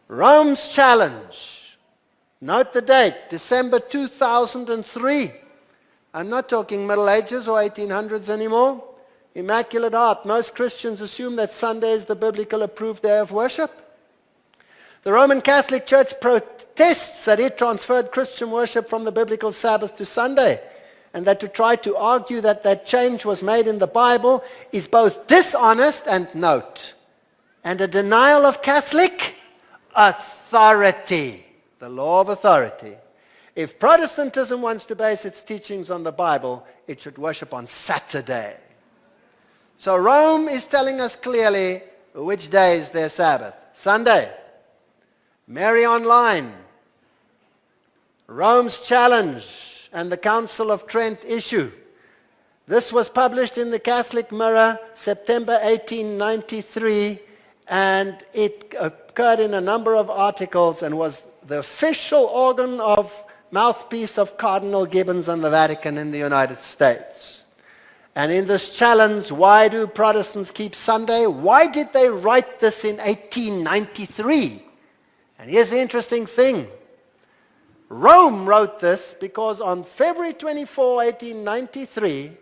Rome's challenge. Note the date, December 2003. I'm not talking Middle Ages or 1800s anymore. Immaculate Heart. Most Christians assume that Sunday is the biblical approved day of worship. The Roman Catholic Church protests that it transferred Christian worship from the biblical Sabbath to Sunday, and that to try to argue that that change was made in the Bible is both dishonest and a denial of Catholic authority, the law of authority. If Protestantism wants to base its teachings on the Bible, it should worship on Saturday. So Rome is telling us clearly which day is their Sabbath. Sunday. Mary Online. Rome's challenge and the Council of Trent issue. This was published in the Catholic Mirror, September 1893, and it occurred in a number of articles and was the official organ of mouthpiece of Cardinal Gibbons and the Vatican in the United States. And in this challenge, why do Protestants keep Sunday? Why did they write this in 1893? And here's the interesting thing. Rome wrote this because on February 24, 1893,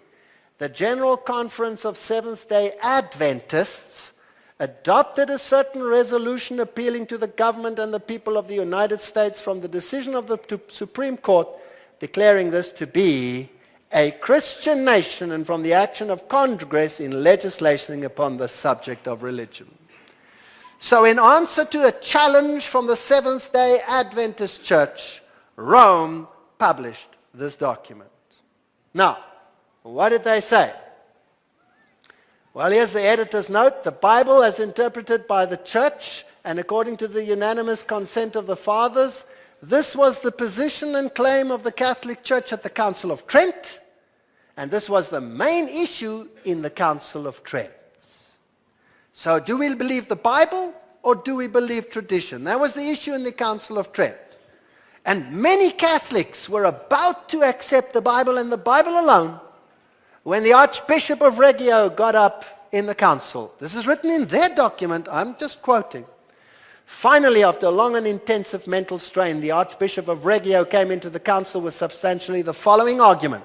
the General Conference of Seventh-day Adventists adopted a certain resolution appealing to the government and the people of the United States from the decision of the Supreme Court, declaring this to be a Christian nation and from the action of Congress in legislating upon the subject of religion. So in answer to a challenge from the Seventh-day Adventist Church, Rome published this document. Now, what did they say? Well, here's the editor's note. The Bible, as interpreted by the Church and according to the unanimous consent of the Fathers, this was the position and claim of the Catholic Church at the Council of Trent, and this was the main issue in the Council of Trent. So do we believe the Bible or do we believe tradition? That was the issue in the Council of Trent. And many Catholics were about to accept the Bible and the Bible alone when the Archbishop of Reggio got up in the council. This is written in their document. I'm just quoting. Finally, after a long and intensive mental strain, the Archbishop of Reggio came into the council with substantially the following argument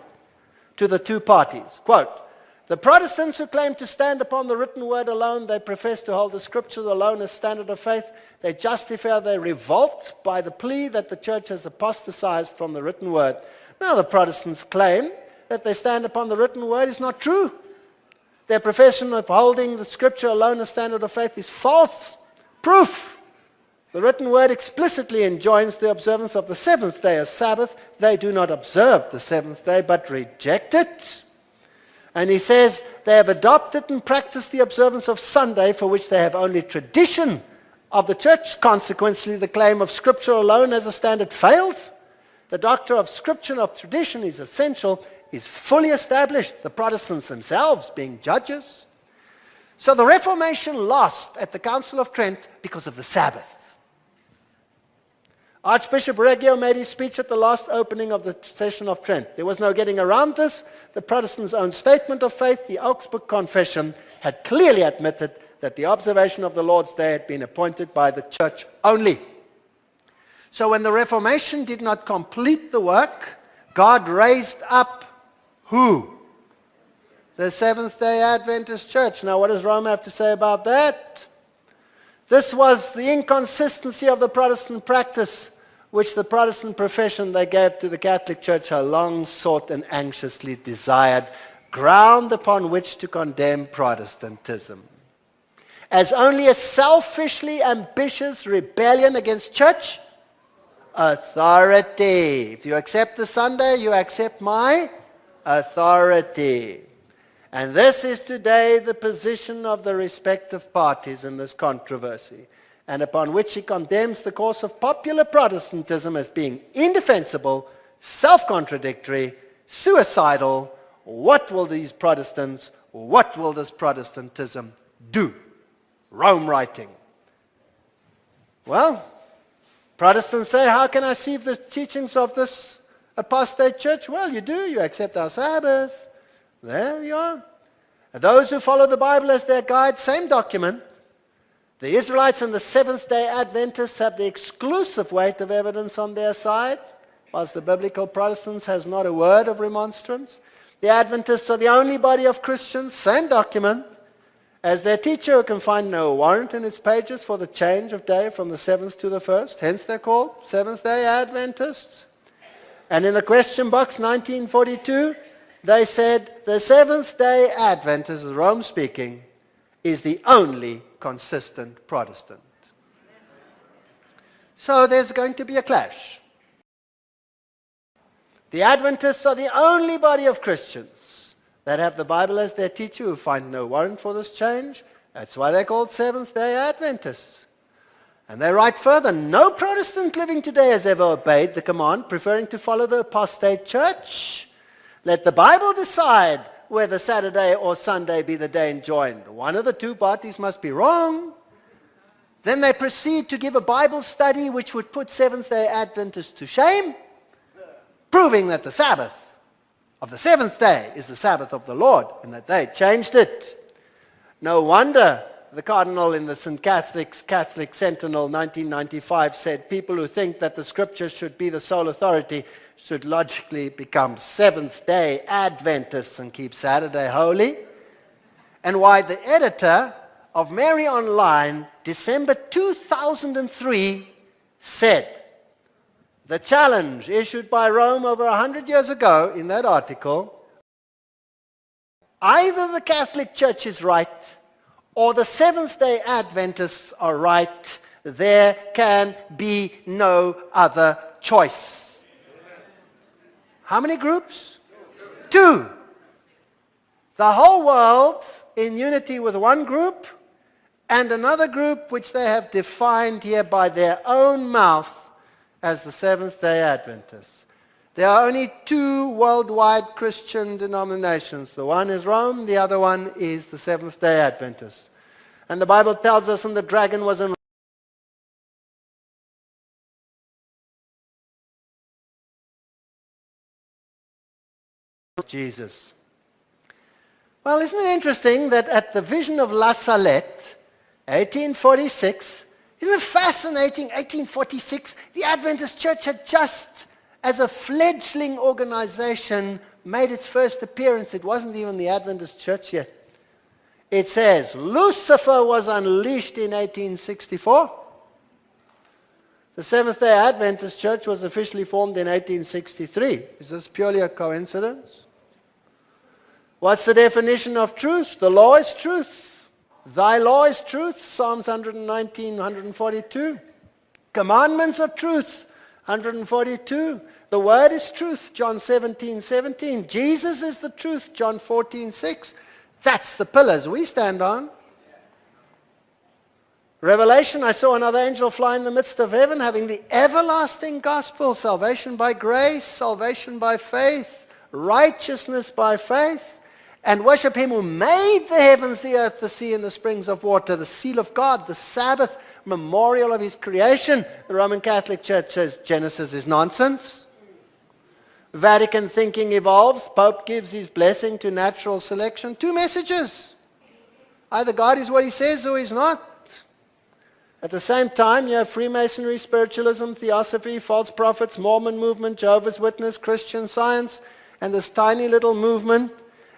to the two parties. Quote, the Protestants who claim to stand upon the written word alone, they profess to hold the scriptures alone as standard of faith. They justify their revolt by the plea that the church has apostatized from the written word. Now the Protestants claim that they stand upon the written word is not true. Their profession of holding the scripture alone as standard of faith is false. Proof. The written word explicitly enjoins the observance of the seventh day as Sabbath. They do not observe the seventh day, but reject it. And he says they have adopted and practiced the observance of Sunday, for which they have only tradition of the church. Consequently, the claim of scripture alone as a standard fails. The doctrine of scripture and of tradition is essential, is fully established, the Protestants themselves being judges. So the Reformation lost at the Council of Trent because of the Sabbath. Archbishop Reggio made his speech at the last opening of the session of Trent. There was no getting around this. The Protestants' own statement of faith, the Augsburg Confession, had clearly admitted that the observation of the Lord's Day had been appointed by the church only. So when the Reformation did not complete the work, God raised up who? The Seventh-day Adventist Church. Now what does Rome have to say about that? This was the inconsistency of the Protestant practice, which the Protestant profession they gave to the Catholic Church had long sought and anxiously desired, ground upon which to condemn Protestantism. As only a selfishly ambitious rebellion against church authority. If you accept the Sunday, you accept my authority. And this is today the position of the respective parties in this controversy, and upon which he condemns the course of popular Protestantism as being indefensible, self-contradictory, suicidal. What will these Protestants, what will this Protestantism do? Rome writing. Well, Protestants say, how can I see the teachings of this apostate church? Well, you do. You accept our Sabbath. There you are. And those who follow the Bible as their guide, same document. The Israelites and the Seventh-day Adventists have the exclusive weight of evidence on their side, whilst the biblical Protestants has not a word of remonstrance. The Adventists are the only body of Christians, same document, as their teacher who can find no warrant in its pages for the change of day from the seventh to the first. Hence they're called Seventh-day Adventists. And in the question box, 1942, they said the Seventh-day Adventist, Rome speaking, is the only consistent Protestant. So there's going to be a clash. The Adventists are the only body of Christians that have the Bible as their teacher who find no warrant for this change. That's why they're called Seventh-day Adventists. And they write further, no Protestant living today has ever obeyed the command, preferring to follow the apostate church. Let the Bible decide whether Saturday or Sunday be the day enjoined. One of the two parties must be wrong. Then they proceed to give a Bible study which would put Seventh-day Adventists to shame, proving that the Sabbath of the seventh day is the Sabbath of the Lord, and that they changed it. No wonder the Cardinal in the St. Catholic's Catholic Sentinel 1995 said people who think that the Scriptures should be the sole authority should logically become Seventh-day Adventists and keep Saturday holy. And why the editor of Mary Online, December 2003, said, the challenge issued by Rome over 100 years ago in that article, either the Catholic Church is right or the Seventh-day Adventists are right. There can be no other choice. How many groups? Two. The whole world in unity with one group and another group which they have defined here by their own mouth as the Seventh-day Adventists. There are only two worldwide Christian denominations. The one is Rome, the other one is the Seventh-day Adventists. And the Bible tells us, and the dragon was in Jesus. Well, isn't it interesting that at the vision of La Salette, 1846, isn't it fascinating, 1846, the Adventist Church had just, as a fledgling organization, made its first appearance. It wasn't even the Adventist Church yet. It says, Lucifer was unleashed in 1864. The Seventh-day Adventist Church was officially formed in 1863. Is this purely a coincidence? What's the definition of truth? The law is truth. Thy law is truth, Psalms 119, 142. Commandments are truth, 142. The word is truth, John 17, 17. Jesus is the truth, John 14, 6. That's the pillars we stand on. Revelation, I saw another angel fly in the midst of heaven, having the everlasting gospel, salvation by grace, salvation by faith, righteousness by faith, and worship him who made the heavens, the earth, the sea, and the springs of water, the seal of God, the Sabbath, memorial of his creation. The Roman Catholic Church says Genesis is nonsense. Vatican thinking evolves. Pope gives his blessing to natural selection. Two messages. Either God is what he says or he's not. At the same time, you have Freemasonry, spiritualism, theosophy, false prophets, Mormon movement, Jehovah's Witness, Christian Science, and this tiny little movement,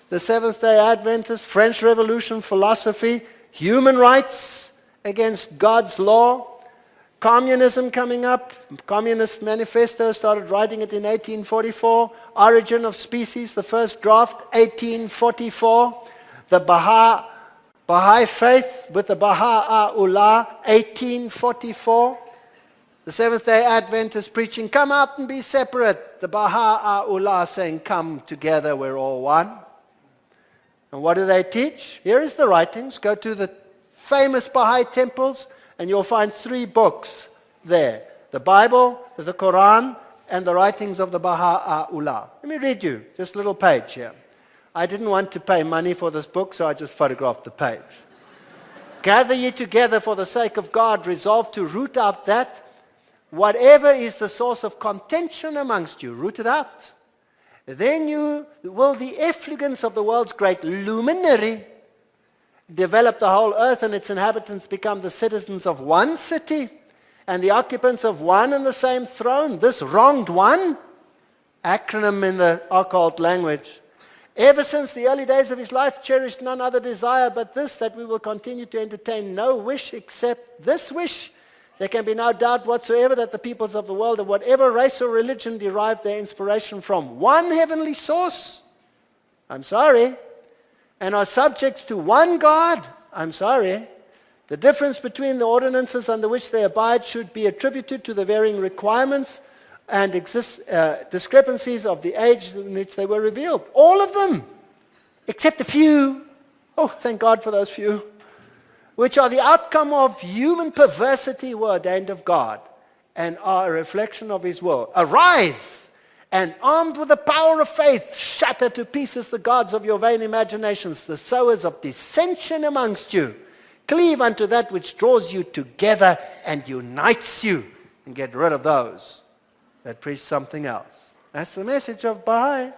the Seventh-day Adventists, French Revolution philosophy, human rights against God's law, communism coming up. Communist Manifesto started writing it in 1844. Origin of Species, the first draft, 1844. The Baha'i faith with the Baha'u'llah, 1844. The Seventh-day Adventists preaching, come out and be separate. The Baha'u'llah saying, come together, we're all one. And what do they teach? Here is the writings. Go to the famous Baha'i temples and you'll find 3 books there. The Bible, the Quran, and the writings of the Baha'u'llah. Let me read you just a little page here. I didn't want to pay money for this book, so I just photographed the page. Gather ye together for the sake of God, resolve to root out that, whatever is the source of contention amongst you, root it out. Then you will the effulgence of the world's great luminary develop the whole earth and its inhabitants become the citizens of one city and the occupants of one and the same throne. This wronged one, acronym in the occult language, ever since the early days of his life cherished none other desire but this, that we will continue to entertain no wish except this wish. There can be no doubt whatsoever that the peoples of the world of whatever race or religion derive their inspiration from one heavenly source. I'm sorry. And are subjects to one God. I'm sorry. The difference between the ordinances under which they abide should be attributed to the varying requirements and discrepancies of the age in which they were revealed. All of them, except a few. Oh, thank God for those few. Which are the outcome of human perversity, were ordained of God and are a reflection of his will. Arise, and armed with the power of faith, shatter to pieces the gods of your vain imaginations, the sowers of dissension amongst you. Cleave unto that which draws you together and unites you, and get rid of those that preach something else. That's the message of Baha'i.